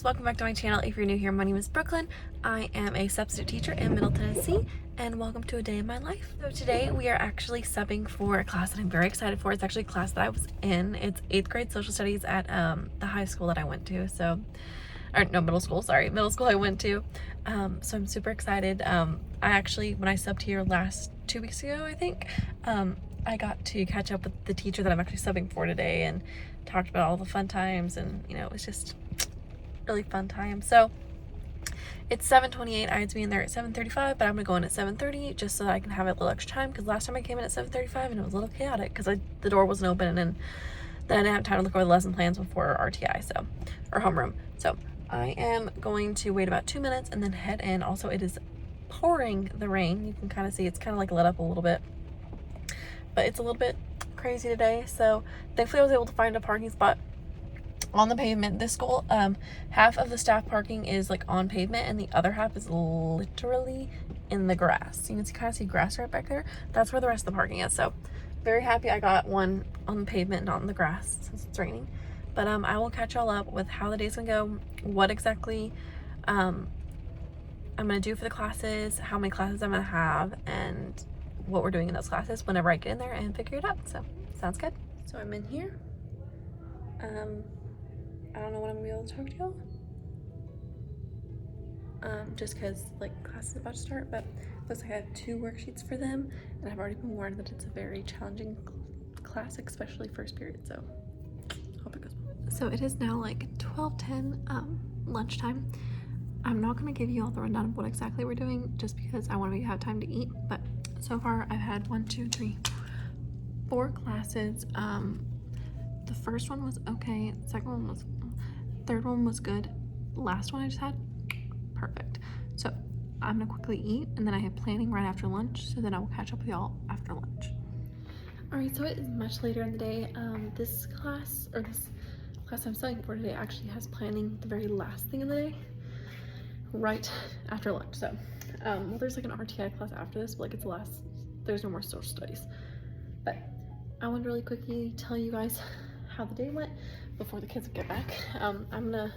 guys, welcome back to my channel. If you're new here, my name is Brooklyn. I am a substitute teacher in Middle Tennessee, and welcome to a day in my life. So today we are actually subbing for a class that I'm very excited for. It's actually a class that I was in. It's 8th grade social studies at the high school that I went to. Middle school I went to. So I'm super excited. I actually, when I subbed here last 2 weeks ago, I think, I got to catch up with the teacher that I'm actually subbing for today and talked about all the fun times, and it was just really fun time. So it's 7:28. I had to be in there at 7:35, but I'm gonna go in at 7:30 just so that I can have a little extra time, because last time I came in at 7:35 and it was a little chaotic because the door wasn't open, and then I didn't have time to look over the lesson plans before RTI, or homeroom. So I am going to wait about 2 minutes and then head in. Also, it is pouring the rain. You can kind of see it's kind of like let up a little bit, but it's a little bit crazy today. So thankfully I was able to find a parking spot on the pavement. This school, half of the staff parking is like on pavement and the other half is literally in the grass. You can kind of see grass right back there. That's where the rest of the parking is. So very happy I got one on the pavement, not on the grass, since it's raining. But I will catch y'all up with how the day's gonna go, what exactly I'm gonna do for the classes, how many classes I'm gonna have, and what we're doing in those classes whenever I get in there and figure it out. So sounds good. So I'm in here. I don't know when I'm gonna be able to talk to y'all, just because class is about to start, but looks like I have 2 worksheets for them, and I've already been warned that it's a very challenging class, especially first period, so hope it goes well. So it is now like 12:10 lunchtime. I'm not going to give you all the rundown of what exactly we're doing just because I want to have time to eat, but so far I've had 4 classes. The first one was okay, third one was good, last one I just had, perfect. So I'm gonna quickly eat, and then I have planning right after lunch, so then I will catch up with y'all after lunch. Alright, so it is much later in the day. This class I'm studying for today actually has planning the very last thing of the day, right after lunch. So well, there's like an RTI class after this, but it's the last, there's no more social studies. But I want to really quickly tell you guys how the day went before the kids get back. I'm gonna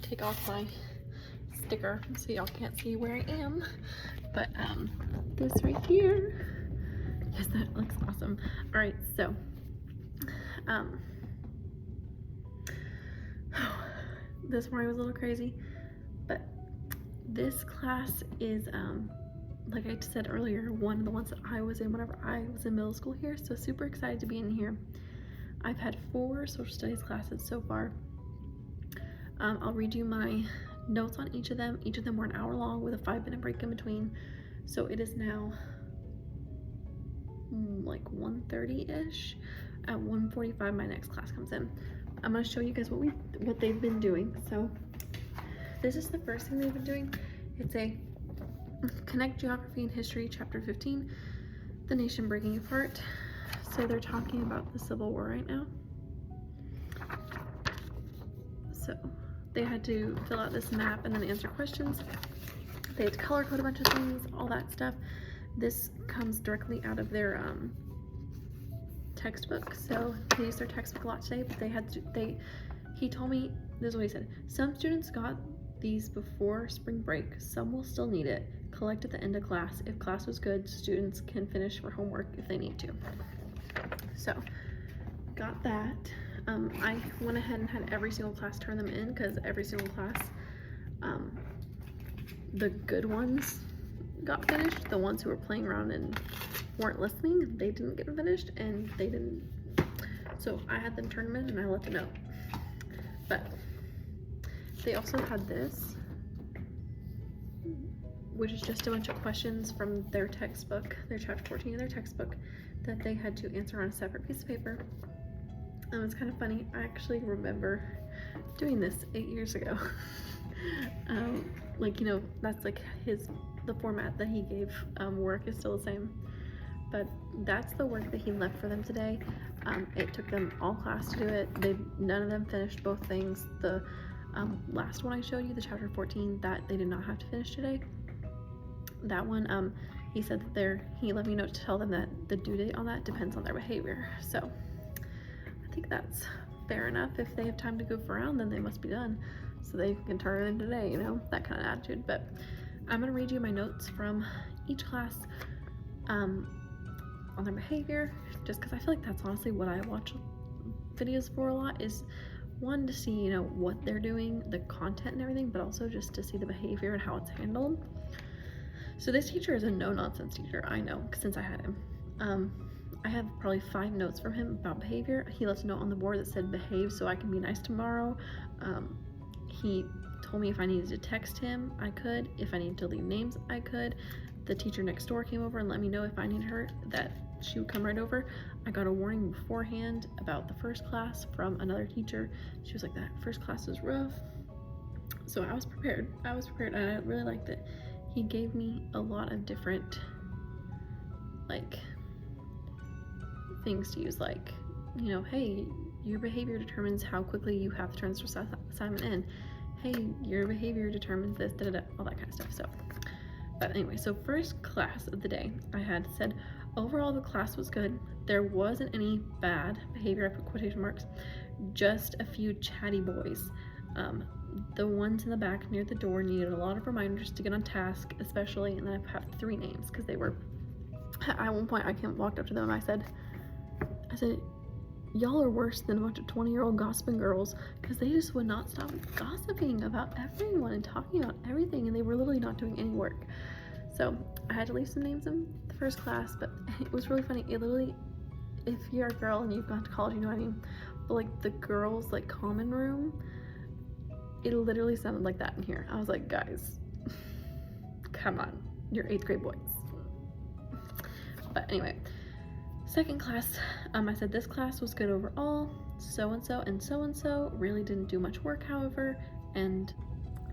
take off my sticker so y'all can't see where I am, but this right here, yes, that looks awesome. All right, so this morning was a little crazy, but this class is like I said earlier, one of the ones that I was in whenever I was in middle school here, so super excited to be in here. I've had 4 social studies classes so far. I'll read you my notes on each of them. Each of them were an hour long with a 5-minute break in between. So it is now like 1:30-ish. At 1:45 my next class comes in. I'm gonna show you guys what they've been doing. So this is the first thing they've been doing. It's a Connect Geography and History, Chapter 15, The Nation Breaking Apart. So they're talking about the Civil War right now. So they had to fill out this map and then answer questions. They had to color code a bunch of things, all that stuff. This comes directly out of their textbook. So they used their textbook a lot today, but he told me, this is what he said: some students got these before spring break, some will still need it. Collect at the end of class. If class was good, students can finish for homework if they need to. So got that. I went ahead and had every single class turn them in, because every single class, the good ones got finished. The ones who were playing around and weren't listening, they didn't get finished, and they didn't. So I had them turn them in and I let them know. But they also had this, which is just a bunch of questions from their textbook, their chapter 14 of their textbook, that they had to answer on a separate piece of paper. It's kind of funny. I actually remember doing this 8 years ago. That's like the format that he gave. Work is still the same, but that's the work that he left for them today. It took them all class to do it. None of them finished both things. The last one I showed you, the chapter 14, that they did not have to finish today. That one, he said that he let me know to tell them that the due date on that depends on their behavior. So I think that's fair enough. If they have time to goof around, then they must be done. so they can turn it in today, you know, that kind of attitude. But I'm gonna read you my notes from each class on their behavior, just because I feel like that's honestly what I watch videos for a lot, is one, to see, you know, what they're doing, the content and everything, but also just to see the behavior and how it's handled. So this teacher is a no-nonsense teacher, I know, since I had him. I have probably 5 notes from him about behavior. He left a note on the board that said behave so I can be nice tomorrow. He told me if I needed to text him, I could. If I needed to leave names, I could. The teacher next door came over and let me know if I needed her, that she would come right over. I got a warning beforehand about the first class from another teacher. She was like, that first class was rough. So I was prepared, and I really liked it. He gave me a lot of different, like, things to use, like, you know, hey, your behavior determines how quickly you have to turn this assignment in. Hey, your behavior determines this, all that kind of stuff. So, but anyway, so first class of the day, I had said, overall the class was good. There wasn't any bad behavior, I put quotation marks, just a few chatty boys. The ones in the back near the door needed a lot of reminders to get on task, especially, and then I have 3 names because they were, at one point I walked up to them and I said, y'all are worse than a bunch of 20-year-old gossiping girls, because they just would not stop gossiping about everyone and talking about everything, and they were literally not doing any work. So I had to leave some names in the first class, but it was really funny. It literally, if you're a girl and you've gone to college, you know what I mean, but like the girls' like common room, it literally sounded like that in here. I was like, guys, come on, you're 8th grade boys. But anyway, second class, I said this class was good overall. So-and-so and so-and-so really didn't do much work, however, and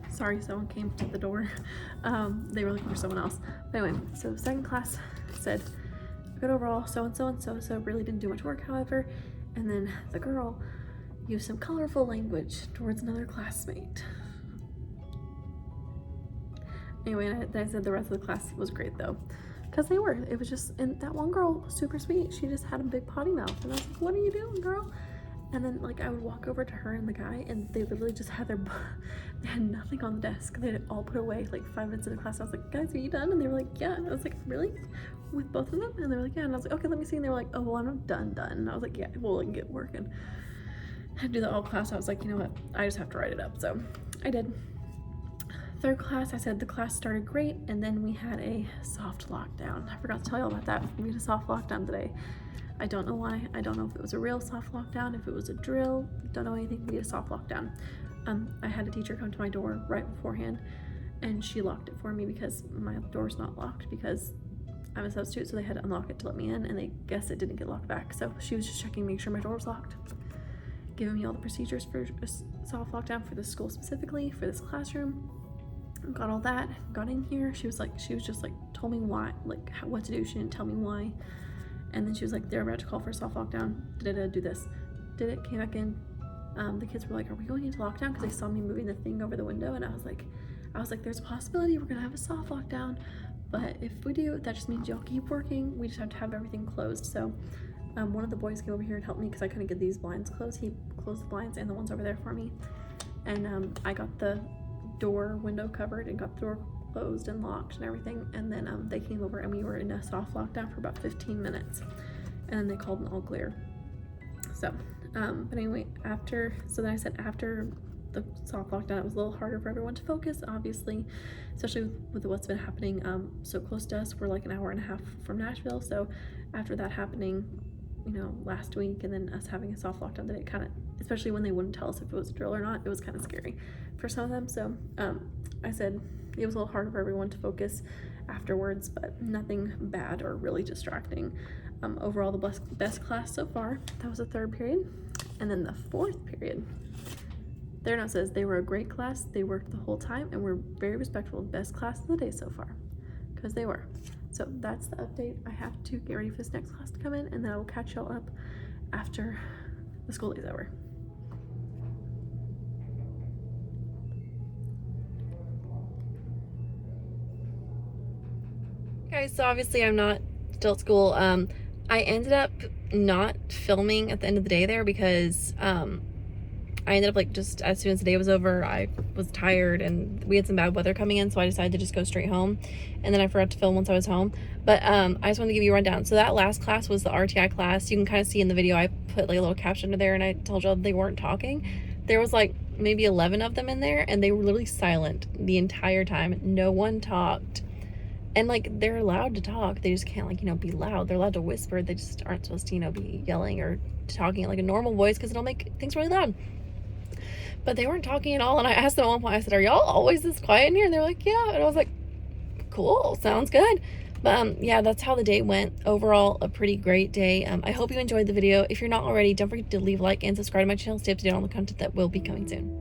sorry, someone came to the door. They were looking for someone else. But anyway, so second class said good overall, so-and-so and so-and-so really didn't do much work, however, and then the girl used some colorful language towards another classmate. Anyway, and I said the rest of the class was great though, because it was just, and that one girl was super sweet. She just had a big potty mouth, and I was like, what are you doing, girl? And then like I would walk over to her and the guy, and they literally just had they had nothing on the desk. They had all put away like 5 minutes into class. I was like, guys, are you done? And they were like, yeah. And I was like, really? With both of them? And they were like, yeah. And I was like, okay, let me see. And they were like, oh, well, I'm not done. And I was like, yeah, we'll like, get working. I had to do that all class. I was like, you know what? I just have to write it up. So I did. Third class, I said the class started great, and then we had a soft lockdown. I forgot to tell you all about that. We had a soft lockdown today. I don't know why. I don't know if it was a real soft lockdown, if it was a drill. Don't know anything. We had a soft lockdown. I had a teacher come to my door right beforehand, and she locked it for me because my door's not locked because I'm a substitute, so they had to unlock it to let me in, and they guess it didn't get locked back. So she was just checking, make sure my door was locked, giving me all the procedures for a soft lockdown for this school specifically, for this classroom. Got all that, got in here. She was just like told me why, like what to do. She didn't tell me why. And then she was like, they're about to call for a soft lockdown. Do this. Did it, came back in. The kids were like, are we going into lockdown? Because they saw me moving the thing over the window, and I was like, there's a possibility we're gonna have a soft lockdown, but if we do, that just means y'all keep working. We just have to have everything closed. So one of the boys came over here and helped me because I couldn't get these blinds closed. He closed the blinds and the ones over there for me. And I got the window covered and got the door closed and locked and everything. And then they came over and we were in a soft lockdown for about 15 minutes. And then they called an all clear. So, but anyway, after the soft lockdown, it was a little harder for everyone to focus, obviously, especially with what's been happening so close to us. We're like an hour and a half from Nashville. So after that happening, you know, last week, and then us having a soft lockdown, that it kind of, especially when they wouldn't tell us if it was a drill or not, it was kind of scary for some of them. So I said it was a little harder for everyone to focus afterwards, but nothing bad or really distracting. Overall, the best class so far. That was the third period. And then the fourth period, their note says they were a great class, they worked the whole time, and were very respectful. Best class of the day so far, because they were. So that's the update. I have to get ready for this next class to come in, and then I will catch y'all up after the school day's over. Guys, so obviously I'm not still at school. I ended up not filming at the end of the day there because I ended up like just as soon as the day was over, I was tired and we had some bad weather coming in, so I decided to just go straight home. And then I forgot to film once I was home. But I just wanted to give you a rundown. So that last class was the RTI class. You can kind of see in the video I put like a little caption under there, and I told y'all they weren't talking. There was like maybe 11 of them in there, and they were literally silent the entire time. No one talked. And like they're allowed to talk, they just can't like, you know, be loud. They're allowed to whisper, they just aren't supposed to, you know, be yelling or talking at like a normal voice because it'll make things really loud. But they weren't talking at all. And I asked them at one point, I said, are y'all always this quiet in here? And they're like, yeah. And I was like, cool, sounds good. But yeah, that's how the day went. Overall, a pretty great day. I hope you enjoyed the video. If you're not already, don't forget to leave a like and subscribe to my channel to stay up to date on the content that will be coming soon.